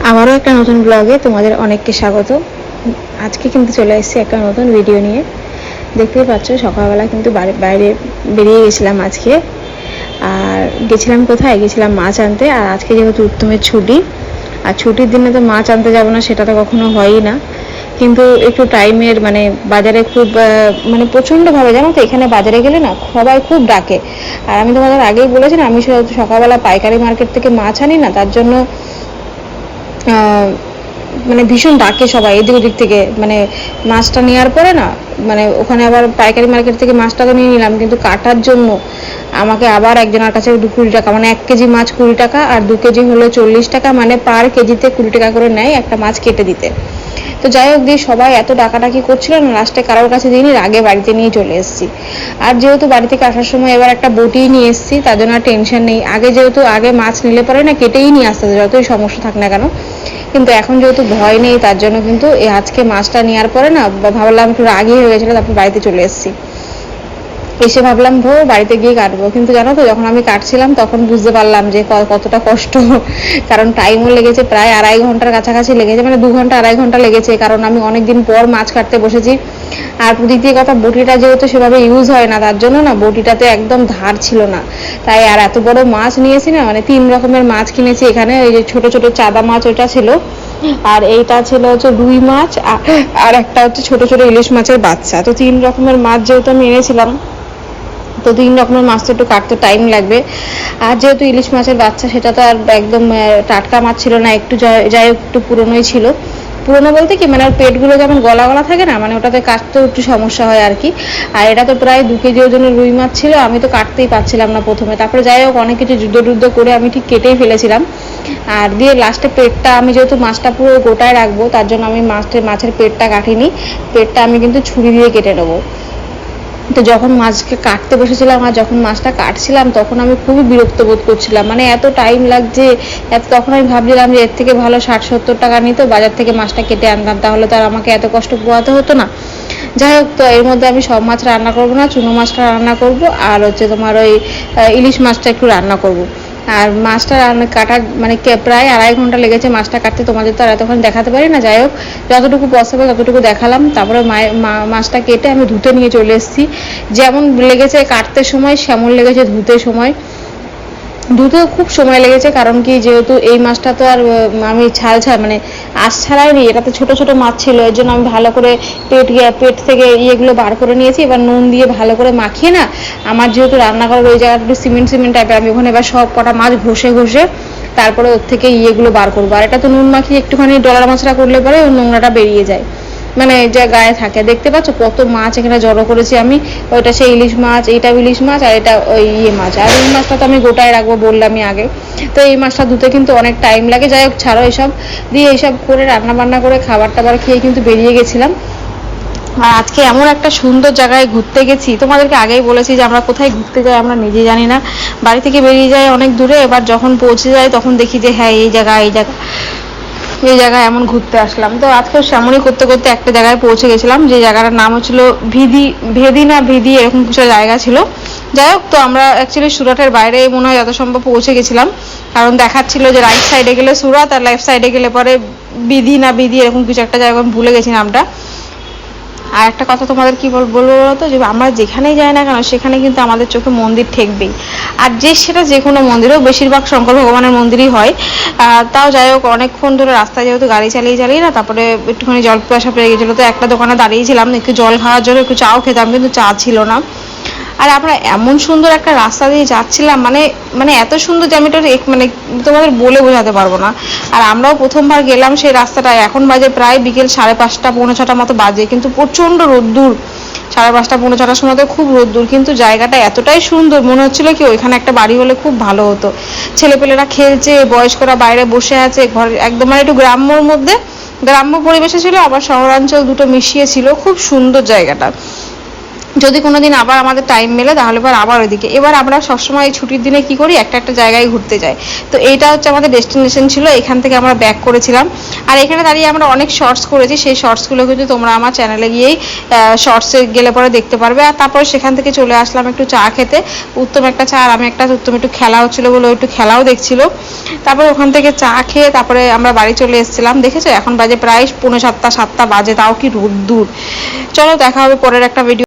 আবারও একটা নতুন ব্লগে তোমাদের অনেককে স্বাগত। আজকে কিন্তু চলে এসেছি একটা নতুন ভিডিও নিয়ে। দেখতেই পাচ্ছ সকালবেলা কিন্তু বাইরে বেরিয়ে গেছিলাম আজকে। আর গেছিলাম কোথায়, গেছিলাম মাছ আনতে। আর আজকে যেহেতু উত্তমের ছুটি, আর ছুটির দিনে তো মাছ আনতে যাবো না সেটা তো কখনো হয়ই না। কিন্তু একটু টাইমের বাজারে খুব প্রচণ্ডভাবে, জানো তো এখানে বাজারে গেলে না সবাই খুব ডাকে। আর আমি তোমাদের আগেই বলেছি না, আমি সকালবেলা পাইকারি মার্কেট থেকে মাছ আনি না, তার জন্য ভীষণ ডাকে সবাই এদিক ওদিক থেকে। মাছটা নেওয়ার পরে না ওখানে আবার পাইকারি মার্কেট থেকে মাছটা তো নিয়ে নিলাম, কিন্তু কাটার জন্য আমাকে আবার একজনের কাছে 20 টাকা, 1 কেজি মাছ 20 টাকা, আর 2 কেজি হলো 40 টাকা, পার কেজিতে 20 টাকা করে নেয় একটা মাছ কেটে দিতে। তো যাই হোক, দিয়ে সবাই এত ডাকাডাকি করছিল না, লাস্টে কারোর কাছে দিইনি, আগে বাড়িতে নিয়ে চলে এসেছি। আর যেহেতু বাড়ি থেকে আসার সময় এবার একটা বটি নিয়ে এসেছি, তার জন্য আর টেনশন নেই। আগে মাছ নিলে পরে না কেটেই নিয়ে আসতে হবে, যতই সমস্যা থাক না কেন। কিন্তু এখন যেহেতু ভয় নেই, তার জন্য কিন্তু আজকে মাছটা নেওয়ার পরে না ভাবলাম, একটু রাগই হয়ে গেছিলো, তারপর বাড়িতে চলে এসেছি। এসে ভাবলাম বাড়িতে গিয়ে কাটবো, কিন্তু জানো তো যখন আমি কাটছিলাম তখন বুঝতে পারলাম যে কতটা কষ্ট। কারণ টাইমও লেগেছে, প্রায় 2.5 ঘন্টার কাছাকাছি লেগেছে, 2 ঘন্টা 2.5 ঘন্টা লেগেছে, কারণ আমি অনেকদিন পর মাছ কাটতে বসেছি। আর দ্বিতীয় কথা, বটিটা যেহেতু সেভাবে ইউজ হয় না, তার জন্য না বটিটাতে একদম ধার ছিল না। তাই আর এত বড় মাছ নিয়েছি না, 3 রকমের মাছ কিনেছি এখানে। এই যে ছোট ছোট চাদা মাছ ওইটা ছিল, আর এইটা ছিল হচ্ছে রুই মাছ, আর একটা হচ্ছে ছোট ছোট ইলিশ মাছের বাচ্চা। তো 3 রকমের মাছ যেহেতু আমি এনেছিলাম, তো 3 রকমের মাছ তো একটু কাটতে টাইম লাগবে। আর যেহেতু ইলিশ মাছের বাচ্চা, সেটা তো আর একদম টাটকা মাছ ছিল না, একটু যাই হোক একটু পুরনোই ছিল। পুরোনো বলতে কি, ওর পেটগুলো যেমন গলা গলা থাকে না, ওটাতে কাটতেও একটু সমস্যা হয় আর কি। আর এটা তো প্রায় 2 কেজি ওজনের রুই মাছ ছিল, আমি তো কাটতেই পারছিলাম না প্রথমে। তারপরে যাই হোক অনেক কিছু যুদ্ধ করে আমি ঠিক কেটেই ফেলেছিলাম। আর দিয়ে লাস্টে পেটটা, আমি যেহেতু মাছটা পুরো গোটায় রাখবো, তার জন্য আমি মাছের পেটটা কাটিনি। পেটটা আমি কিন্তু ছুরি দিয়ে কেটে নেবো। তো যখন মাছকে কাটতে বসেছিলাম আর যখন মাছটা কাটছিলাম, তখন আমি খুবই বিরক্ত বোধ করছিলাম, এত টাইম লাগছে। তখন আমি ভাবছিলাম যে এর থেকে ভালো 60-70 টাকা নিত, বাজার থেকে মাছটা কেটে আনতাম, তাহলে তো আর আমাকে এত কষ্ট পোহাতে হতো না। যাই হোক, তো এর মধ্যে আমি সব মাছ রান্না করবো না, চুনো মাছটা রান্না করব, আর হচ্ছে তোমার ওই ইলিশ মাছটা একটু রান্না করব। আর মাছটা কাটার প্রায় 2.5 ঘন্টা লেগেছে মাছটা কাটতে, তোমাদের তো আর এতক্ষণ দেখাতে পারি না। যাই হোক, যতটুকু পসিবল ততটুকু দেখালাম। তারপরে মাছটা কেটে আমি ধুতে নিয়ে চলে এসেছি। যেমন লেগেছে কাটতে সময়, সেমন লেগেছে ধুতে সময়। ধুতেও খুব সময় লেগেছে, কারণ কি, যেহেতু এই মাছটা তো আর আমি আঁশ ছাড়াইনি, এটাতে ছোট ছোট মাছ ছিল, এর জন্য আমি ভালো করে পেট থেকে ইয়েগুলো বার করে নিয়েছি। এবার নুন দিয়ে ভালো করে মাখিয়ে না, আমার যেহেতু রান্না করার ওই জায়গাটা একটু সিমেন্ট টাইপের, আমি ওখানে এবার সব কটা মাছ ঘষে তারপরে ওর থেকে ইয়েগুলো বার করবো। আর এটা তো নুন মাখিয়ে একটুখানি ডলার মাছটা করলে পরে ওর নোংরাটা বেরিয়ে যায়, যে গায়ে থাকে। দেখতে পাচ্ছ কত মাছ এখানে জড়ো করেছি আমি। ওইটা সেই ইলিশ মাছ, এইটা ইলিশ মাছ, আর এটা ওই মাছ। আর এই মাছটা তো আমি গোটায় রাখবো বললামই আগে। তো এই মাছটা ধুতে কিন্তু অনেক টাইম লাগে। যাই হোক, ছাড়ো এসব দিয়ে, এইসব করে রান্না বান্না করে খাবার টাবার খেয়ে কিন্তু বেরিয়ে গেছিলাম। আর আজকে এমন একটা সুন্দর জায়গায় ঘুরতে গেছি, তোমাদেরকে আগেই বলেছি যে আমরা কোথায় ঘুরতে যাই আমরা নিজে জানি না। বাড়ি থেকে বেরিয়ে যাই অনেক দূরে, এবার যখন পৌঁছে যাই তখন দেখি যে হ্যাঁ এই জায়গায় এমন ঘুরতে আসলাম। তো আজকে সেমনই করতে করতে একটা জায়গায় পৌঁছে গেছিলাম, যে জায়গাটার নাম হচ্ছিল ভিদি এরকম কিছু জায়গা ছিল। যাই হোক, তো আমরা অ্যাকচুয়ালি সুরাটের বাইরে মনে হয় যত সম্ভব পৌঁছে গেছিলাম, কারণ দেখাচ্ছিল যে রাইট সাইডে গেলে সুরাট, আর লেফট সাইডে গেলে পরে বিধি এরকম কিছু একটা জায়গা, আমি ভুলে গেছি নামটা। আর একটা কথা তোমাদের কি বলবো বলতো, যে আমরা যেখানেই যাই না কেন, সেখানে কিন্তু আমাদের চোখে মন্দির ঠেকবেই। আর সেটা যে কোনো মন্দির হোক, বেশিরভাগ শঙ্কর ভগবানের মন্দিরই হয়। তাও যাই হোক, অনেকক্ষণ ধরে রাস্তায় যেহেতু গাড়ি চালিয়ে না, তারপরে একটুখানি জল পিপাসা পেয়ে গেছিলো, তো একটা দোকানে দাঁড়িয়েছিলাম একটু জল খাওয়ার জন্য, একটু চাও খেতাম, কিন্তু চা ছিল না। আর আমরা এমন সুন্দর একটা রাস্তা দিয়ে যাচ্ছিলাম, এত সুন্দর যে আমি তোমাদের বলে বোঝাতে পারবো না। আর আমরাও প্রথমবার গেলাম সেই রাস্তাটায়। এখন বাজে প্রায় বিকেল 5:30 পৌনে 6টার মতো বাজে, কিন্তু প্রচন্ড রোদ্দুর। 5:30 পৌনে 6টার সময় তো খুব রোদ্দুর, কিন্তু জায়গাটা এতটাই সুন্দর মনে হচ্ছিল কি ওইখানে একটা বাড়ি হলে খুব ভালো হতো। ছেলেপেলেরা খেলছে, বয়স্করা বাইরে বসে আছে, ঘর একদম একটু গ্রাম্যর মধ্যে, গ্রাম্য পরিবেশে ছিল, আবার শহরাঞ্চল দুটো মিশিয়ে ছিল। খুব সুন্দর জায়গাটা। যদি কোনোদিন আবার আমাদের টাইম মেলে তাহলে পর আবার ওইদিকে। এবার আমরা সবসময় এই ছুটির দিনে কি করি, একটা একটা জায়গায় ঘুরতে যাই। তো এইটা হচ্ছে আমাদের ডেস্টিনেশন ছিল, এখান থেকে আমরা ব্যাক করেছিলাম। আর এখানে দাঁড়িয়ে আমরা অনেক শর্টস করেছি, সেই শর্টসগুলো কিন্তু তোমরা আমার চ্যানেলে গিয়েই শর্টসে গেলে পরে দেখতে পারবে। আর তারপরে সেখান থেকে চলে আসলাম একটু চা খেতে। উত্তম একটা চা আর আমি একটা, উত্তম একটু খেলা হচ্ছিলো বলে একটু খেলাও দেখছিল। তারপরে ওখান থেকে চা খেয়ে তারপরে আমরা বাড়ি চলে এসেছিলাম। দেখেছো এখন বাজে প্রায় 6:45 7টা বাজে, তাও কি রোদ্দুর। চলো দেখা হবে পরের একটা ভিডিও।